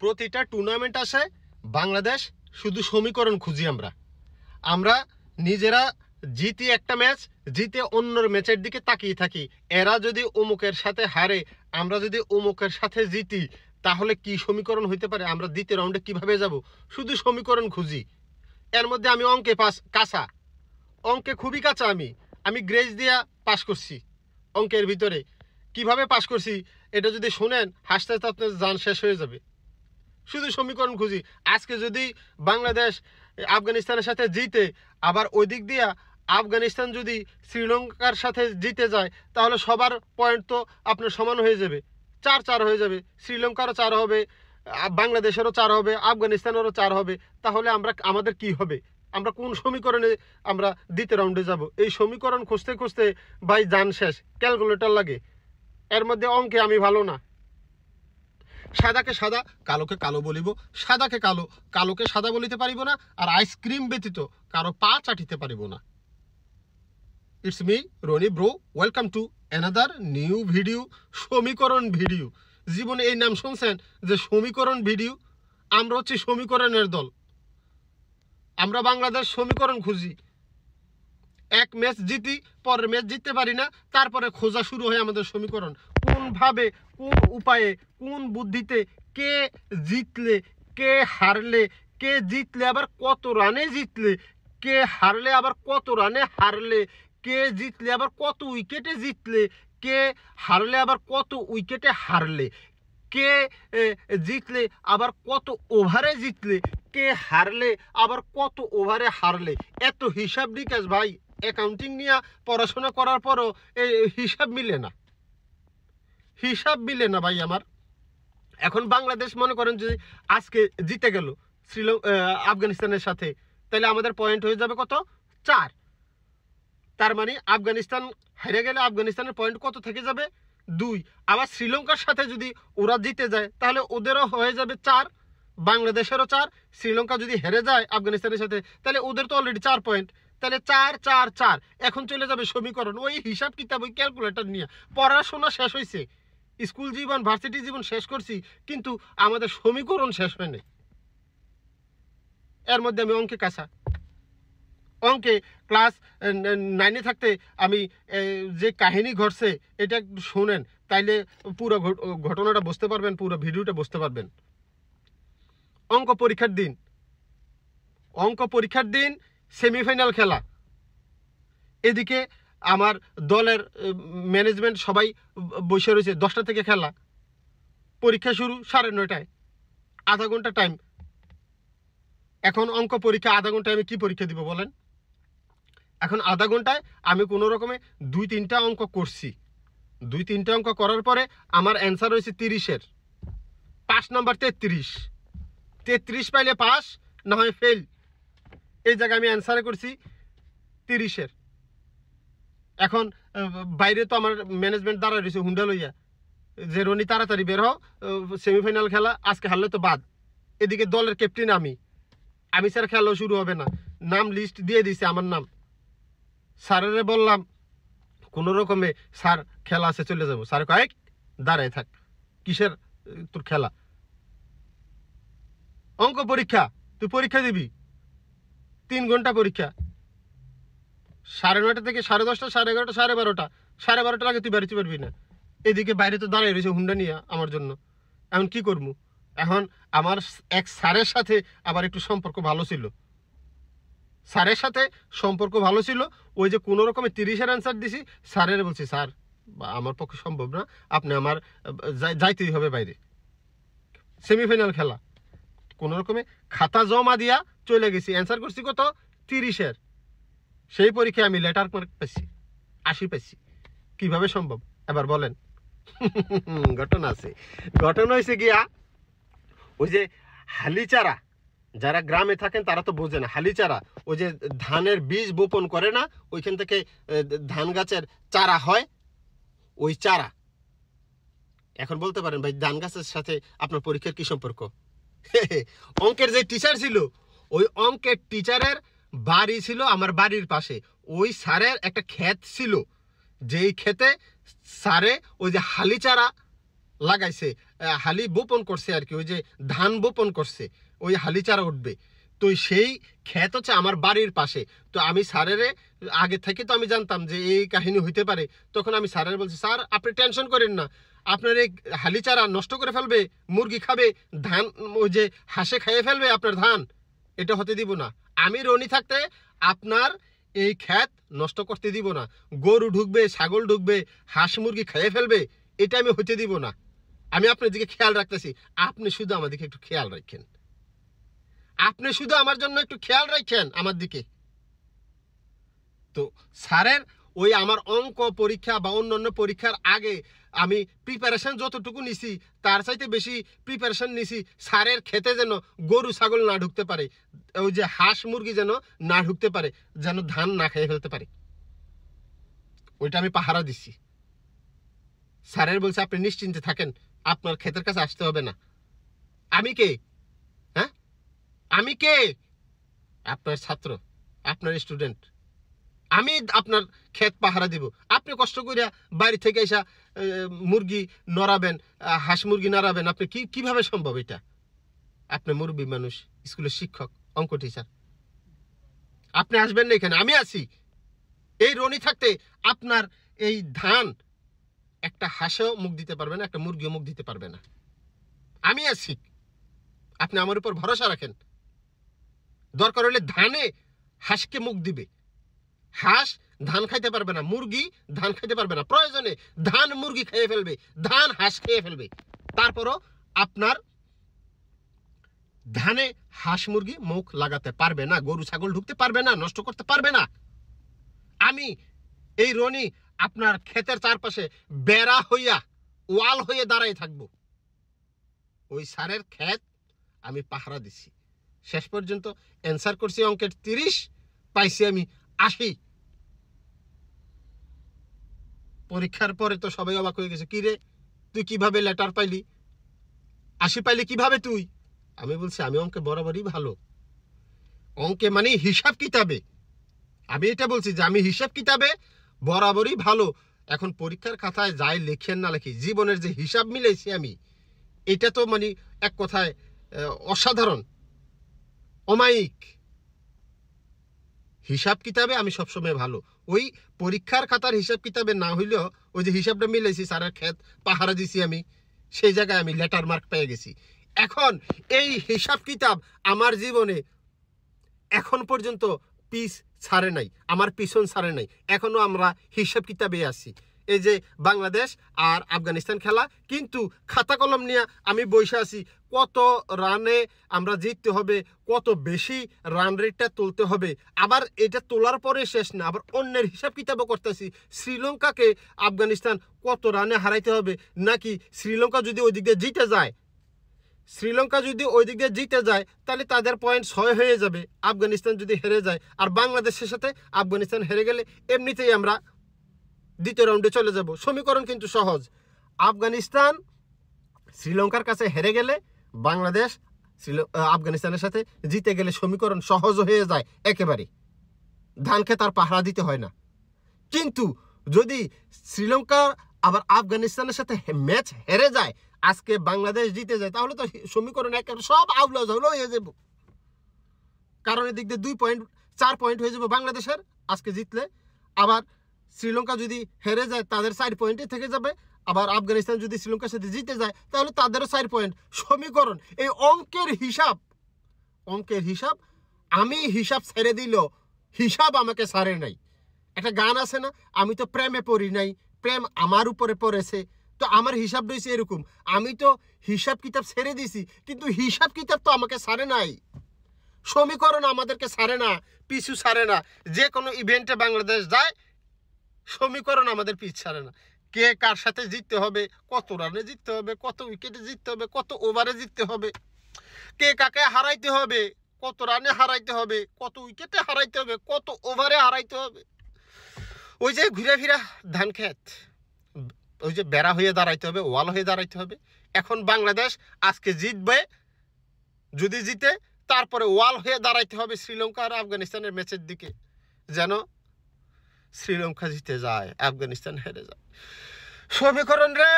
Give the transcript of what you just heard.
প্রতিটা টুর্নামেন্ট আসে বাংলাদেশ শুধু সমীকরণ খুঁজি আমরা নিজেরা জিতি একটা ম্যাচ, জিতে অন্যর ম্যাচের দিকে তাকিয়ে থাকি। এরা যদি অমুকের সাথে হারে, আমরা যদি অমুকের সাথে জিতি, তাহলে কি সমীকরণ হইতে পারে? আমরা দ্বিতীয় রাউন্ডে কিভাবে যাব? শুধু সমীকরণ খুঁজি। এর মধ্যে আমি অঙ্কে কাঁচা, অঙ্কে খুবই কাঁচা। আমি গ্রেজ দিয়া পাস করছি অঙ্কের ভিতরে। কিভাবে পাস করছি এটা যদি শুনেন, হাসতে হাসতে আপনার জান শেষ হয়ে যাবে। শুধু সমীকরণ খুঁজি। আজকে যদি বাংলাদেশ আফগানিস্তানের সাথে জিতে, আবার ওই দিক দিয়া আফগানিস্তান যদি শ্রীলঙ্কার সাথে জিতে যায়, তাহলে সবার পয়েন্ট তো আপনার সমান হয়ে যাবে, 4-4 হয়ে যাবে। শ্রীলঙ্কারও 4 হবে, বাংলাদেশেরও 4 হবে, আফগানিস্তানেরও 4 হবে। তাহলে আমাদের কি হবে? আমরা কোন সমীকরণে আমরা দ্বিতীয় রাউন্ডে যাব? এই সমীকরণ খুঁজতে খুঁজতে ভাই জান শেষ, ক্যালকুলেটর লাগে। এর মধ্যে অঙ্কে আমি ভালো না। সাদাকে সাদা, কালোকে কালো বলিব, সাদাকে কালো, কালোকে সাদা বলিতে পারিব না, আর আইসক্রিম ব্যতীত কারো পা চাটিতে পারিব না। It's me Rony bro, welcome to another new video, সমীকরণ ভিডিও। জীবনে এই নাম শুনছেন যে সমীকরণ ভিডিও? আমরা হচ্ছে সমীকরণের দল। আমরা বাংলাদেশ সমীকরণ খুঁজি। এক ম্যাচ জিতি, পরের ম্যাচ জিততে পারি না, তারপরে খোঁজা শুরু হয় আমাদের সমীকরণ। কোনভাবে, কোন উপায়ে, কোন বুদ্ধিতে কে জিতলে, কে হারলে, কে জিতলে আবার কত রানে জিতলে, কে হারলে আবার কত রানে হারলে, কে জিতলে আবার কত উইকেটে জিতলে, কে হারলে আবার কত উইকেটে হারলে, কে জিতলে আবার কত ওভারে জিতলে, কে হারলে আবার কত ওভারে হারলে। এত হিসাব নিকাশ ভাই, অ্যাকাউন্টিং নিয়ে পড়াশোনা করার পরও হিসাব মিলে না, হিসাব মিলে না ভাই আমার। এখন বাংলাদেশ মনে করেন যে আজকে জিতে গেল আফগানিস্তানের সাথে, তাহলে আমাদের পয়েন্ট হয়ে যাবে কত? 4। তার মানে আফগানিস্তান হেরে গেলে আফগানিস্তানের পয়েন্ট কত থেকে যাবে? 2। আবার শ্রীলঙ্কার সাথে যদি ওরা জিতে যায়, তাহলে ওদেরও হয়ে যাবে 4, বাংলাদেশেরও 4। শ্রীলঙ্কা যদি হেরে যায় আফগানিস্তানের সাথে, তাহলে ওদের তো অলরেডি 4 পয়েন্ট। তাহলে 4-4-4। এখন চলে যাবে সমীকরণ। ওই হিসাব কিতাব, ওই ক্যালকুলেটর নিয়ে পড়াশোনা শেষ হয়েছে, স্কুল জীবন, ভার্সিটি জীবন শেষ করছি, কিন্তু আমাদের সমীকরণ শেষ হয় নাই। এর মধ্যে আমি অঙ্কে কাঁচা। অঙ্কে ক্লাস 9-এ থাকতে আমি যে কাহিনী ঘটছে এটা একটু শোনেন, তাইলে পুরো ঘটনাটা বুঝতে পারবেন, পুরো ভিডিওটা বুঝতে পারবেন। অঙ্ক পরীক্ষার দিন সেমিফাইনাল খেলা। এদিকে আমার দলের ম্যানেজমেন্ট সবাই বসে রয়েছে। 10টা থেকে খেলা, পরীক্ষা শুরু 9:30, আধা ঘন্টা টাইম। এখন অঙ্ক পরীক্ষা, আধা ঘন্টায় আমি কি পরীক্ষা দিব বলেন? এখন আধা ঘন্টায় আমি কোনো রকমে 2-3টা অঙ্ক করছি। 2-3টা অঙ্ক করার পরে আমার অ্যান্সার হয়েছে 30-এর, 5 নাম্বার 33। 33 পাইলে পাস, না হয় ফেল। এই জায়গায় আমি অ্যান্সারে করছি 30-এর। এখন বাইরে তো আমার ম্যানেজমেন্ট দাঁড়ায় রয়েছে হুন্ডা লইয়া, যে রনি তাড়াতাড়ি বের হও, সেমিফাইনাল খেলা, আজকে হারলে তো বাদ। এদিকে দলের ক্যাপ্টেন আমি স্যার খেলাও শুরু হবে না। নাম লিস্ট দিয়ে দিছে আমার নাম। স্যারেরে বললাম কোনো রকমে, স্যার খেলা আছে চলে যাবো। স্যার কয়েক দাঁড়ায় থাক, কিসের তোর খেলা? অঙ্ক পরীক্ষা, তুই পরীক্ষা দিবি, 3 ঘন্টা পরীক্ষা। 9:30 থেকে 10:30, 11:30, 12:30। 12:30 আগে তুই বাড়িতে পারবি না। এদিকে বাইরে তো দাঁড়িয়ে রয়েছে হুন্ডা নিয়ে আমার জন্য। এখন কি করবো? এখন আমার এক স্যারের সাথে আবার একটু সম্পর্ক ভালো ছিল। ওই যে কোনো রকমের 30-এর অ্যান্সার দিছি, স্যারের বলছি, স্যার আমার পক্ষে সম্ভব না, আপনি আমার যাইতেই হবে বাইরে, সেমিফাইনাল খেলা। কোনো রকমে খাতা জমা দিয়া চলে গেছি। অ্যান্সার করছি কত? 30-এর। সেই পরীক্ষায় আমি লেটার মার্ক পাইছি, 80 পাইছি। কিভাবে সম্ভব এবার বলেন? ঘটনা হয়েছে গিয়া, ওই যে হালিচারা, যারা গ্রামে থাকেন তারা তো বোঝে না। হালিচারা, ওই যে ধানের বীজ বপন করে না, ওইখান থেকে ধান গাছের চারা হয়, ওই চারা। এখন বলতে পারেন ভাই ধান গাছের সাথে আপনার পরীক্ষার কি সম্পর্ক? অঙ্কের যে টিচার ছিল, ওই অঙ্কের টিচারের বাড়ি ছিল আমার বাড়ির পাশে। ওই স্যারের একটা ক্ষেত ছিল, যেই ক্ষেতে স্যারে ওই যে হালিচারা লাগাইছে, হালি বপন করছে আর কি, ওই যে ধান বপন করছে, ওই হালি চারা উঠবে। তো সেই ক্ষেত হচ্ছে আমার বাড়ির পাশে। তো আমি স্যারের আগে থেকে তো আমি জানতাম যে এই কাহিনী হইতে পারে। তখন আমি স্যারের বলছি, স্যার আপনি টেনশন করেন না, আপনার এই হালি চারা নষ্ট করে ফেলবে, মুরগি খাবে, ধান ওই যে হাঁসে খাইয়ে ফেলবে আপনার ধান, এটা হতে দিব না। আমি রনি থাকতে আপনার এই ক্ষেত নষ্ট করতে দিব না। গরু ঢুকবে, ছাগল ঢুকবে, হাঁস মুরগি খেয়ে ফেলবে, এটা আমি হতে দিব না। আমি আপনার দিকে খেয়াল রাখতেছি, আপনি শুধু আমার দিকে একটু খেয়াল রাখেন, আপনি শুধু আমার জন্য একটু খেয়াল রাখেন আমার দিকে। তো স্যারের ওই আমার অঙ্ক পরীক্ষা বা অন্যান্য পরীক্ষার আগে আমি প্রিপারেশন যতটুকু নিছি তার চাইতে বেশি প্রিপারেশন নিছি স্যারের খেতে যেন গরু ছাগল না ঢুকতে পারে, ওই যে হাঁস মুরগি যেন না ঢুকতে পারে, যেন ধান না খেয়ে ফেলতে পারে, ওইটা আমি পাহারা দিচ্ছি। স্যারের বলছে আপনি নিশ্চিন্তে থাকেন, আপনার ক্ষেতের কাছে আসতে হবে না। আমি কে? হ্যাঁ, আমি কে? আপনার ছাত্র, আপনার স্টুডেন্ট। আমি আপনার ক্ষেত পাহারা দিব। আপনি কষ্ট করিয়া বাড়ি থেকে এসা মুরগি নড়াবেন, হাঁস মুরগি নাড়াবেন, আপনি কিভাবে সম্ভব এটা? আপনি মুরব্বী মানুষ, স্কুলের শিক্ষক, অঙ্ক টিচার, আপনি আসবেন না এখানে, আমি আছি। এই রনি থাকতে আপনার এই ধান একটা হাঁসও মুখ দিতে পারবে না, একটা মুরগিও মুখ দিতে পারবে না, আমি আছি। আপনি আমার উপর ভরসা রাখেন। দরকার হলে ধানে হাঁসকে মুখ দিবে, হাঁস ধান খাইতে পারবে না, মুরগি ধান খাইতে পারবে না, প্রয়োজনে ধান মুরগি খেয়ে ফেলবে, ধান হাঁস খেয়ে ফেলবে, তারপরও আপনার ধানে হাঁস মুরগি মুখ লাগাতে পারবে না, গরু ছাগল ঢুকতে পারবে না, নষ্ট করতে পারবে না। আমি এই রনি আপনার ক্ষেতের চারপাশে বেড়া হইয়া, ওয়াল হয়ে দাঁড়াই থাকবো। ওই সারের ক্ষেত আমি পাহারা দিছি। শেষ পর্যন্ত অ্যান্সার করছি অঙ্কের 30, পাইছি আমি 80। পরীক্ষার পরে তো সবাই অবাক হয়ে গেছে, কি রে তুই কিভাবে লেটার পাইলি, 80 পাইলি কিভাবে তুই? আমি বলছি আমি অঙ্কে বরাবরই ভালো, অঙ্কে মানে হিসাব কিতাবে। আমি এটা বলছি যে আমি হিসাব কিতাবে বরাবরই ভালো। এখন পরীক্ষার খাতায় যাই লেখেন না লেখি, জীবনের যে হিসাব মিলেছি আমি, এটা তো মানে এক কথায় অসাধারণ, অমায়িক। হিসাব কিতাবে আমি সবসময় ভালো। ওই পরীক্ষার খাতার হিসাব কিতাবে না হইলেও ওই যে হিসাবটা মিলেছি, স্যারের ক্ষেত পাহারা দিছি আমি, সেই জায়গায় আমি লেটার মার্ক পেয়ে গেছি। এখন এই হিসাব কিতাব আমার জীবনে এখন পর্যন্ত পিছ ছাড়ে নাই, আমার পিছন ছাড়ে নাই, এখনো আমরা হিসাব কিতাবে আছি। এই যে বাংলাদেশ আর আফগানিস্তান খেলা, কিন্তু খাতা কলম নিয়ে আমি বসে আছি, কত রানে আমরা জিততে হবে, কত বেশি রান রেটটা তুলতে হবে। আবার এটা তোলার পরে শেষ না, আবার অন্যের হিসাব কিতাবও করতেছি, শ্রীলঙ্কাকে আফগানিস্তান কত রানে হারাইতে হবে, নাকি শ্রীলঙ্কা যদি ওই দিক দিয়ে জিতে যায়, শ্রীলঙ্কা যদি ওই দিক দিয়ে জিতে যায় তাহলে তাদের পয়েন্ট 6 হয়ে যাবে। আফগানিস্তান যদি হেরে যায়, আর বাংলাদেশের সাথে আফগানিস্তান হেরে গেলে এমনিতেই আমরা দ্বিতীয় রাউন্ডে চলে যাব। সমীকরণ কিন্তু সহজ। আফগানিস্তান শ্রীলঙ্কার কাছে হেরে গেলে বাংলাদেশ আফগানিস্তানের সাথে জিতে গেলে সমীকরণ সহজ হয়ে যায় একেবারে, ধানকে তার পাহারা দিতে হয় না। কিন্তু যদি শ্রীলঙ্কা আবার আফগানিস্তানের সাথে ম্যাচ হেরে যায়, আজকে বাংলাদেশ জিতে যায়, তাহলে তো সমীকরণ একেবারে সব আউলা ঝাউলা হয়ে যাব। কারণ এদিক দিয়ে 2 পয়েন্ট 4 পয়েন্ট হয়ে যাবে বাংলাদেশের আজকে জিতলে। আবার শ্রীলঙ্কা যদি হেরে যায় তাদের 4 পয়েন্টে থেকে যাবে। আবার আফগানিস্তান যদি শ্রীলঙ্কার সাথে জিতে যায় তাহলে তাদেরও 4 পয়েন্ট। সমীকরণ এই অঙ্কের হিসাব আমি হিসাব ছেড়ে দিল, হিসাব আমাকে ছাড়ে নাই। একটা গান আছে না, আমি তো প্রেমে পড়ি নাই, প্রেম আমার উপরে পড়েছে। তো আমার হিসাব রয়েছে এরকম, আমি তো হিসাব কিতাব ছেড়ে দিছি, কিন্তু হিসাব কিতাব তো আমাকে ছাড়ে নাই। সমীকরণ আমাদেরকে ছাড়ে না, পিছু ছাড়ে না। যে কোনো ইভেন্টে বাংলাদেশ যায়, সমীকরণ আমাদের পিছ ছাড়ে না। কে কার সাথে জিততে হবে, কত রানে জিততে হবে, কত উইকেটে জিততে হবে, কত ওভারে জিততে হবে, কে কাকে হারাইতে হবে, কত রানে হারাইতে হবে, কত উইকেটে হারাইতে হবে, কত ওভারে হারাইতে হবে। ওই যে ঘুরে ফিরা ধান ক্ষেত, ওই যে বেড়া হয়ে দাঁড়াইতে হবে, ওয়াল হয়ে দাঁড়াইতে হবে। এখন বাংলাদেশ আজকে জিতবে, যদি জিতে তারপরে ওয়াল হয়ে দাঁড়াইতে হবে শ্রীলঙ্কা আর আফগানিস্তানের ম্যাচের দিকে, যেন শ্রীলঙ্কা জিতে যায়, আফগানিস্তান হেরে যায়। সমীকরণ রে।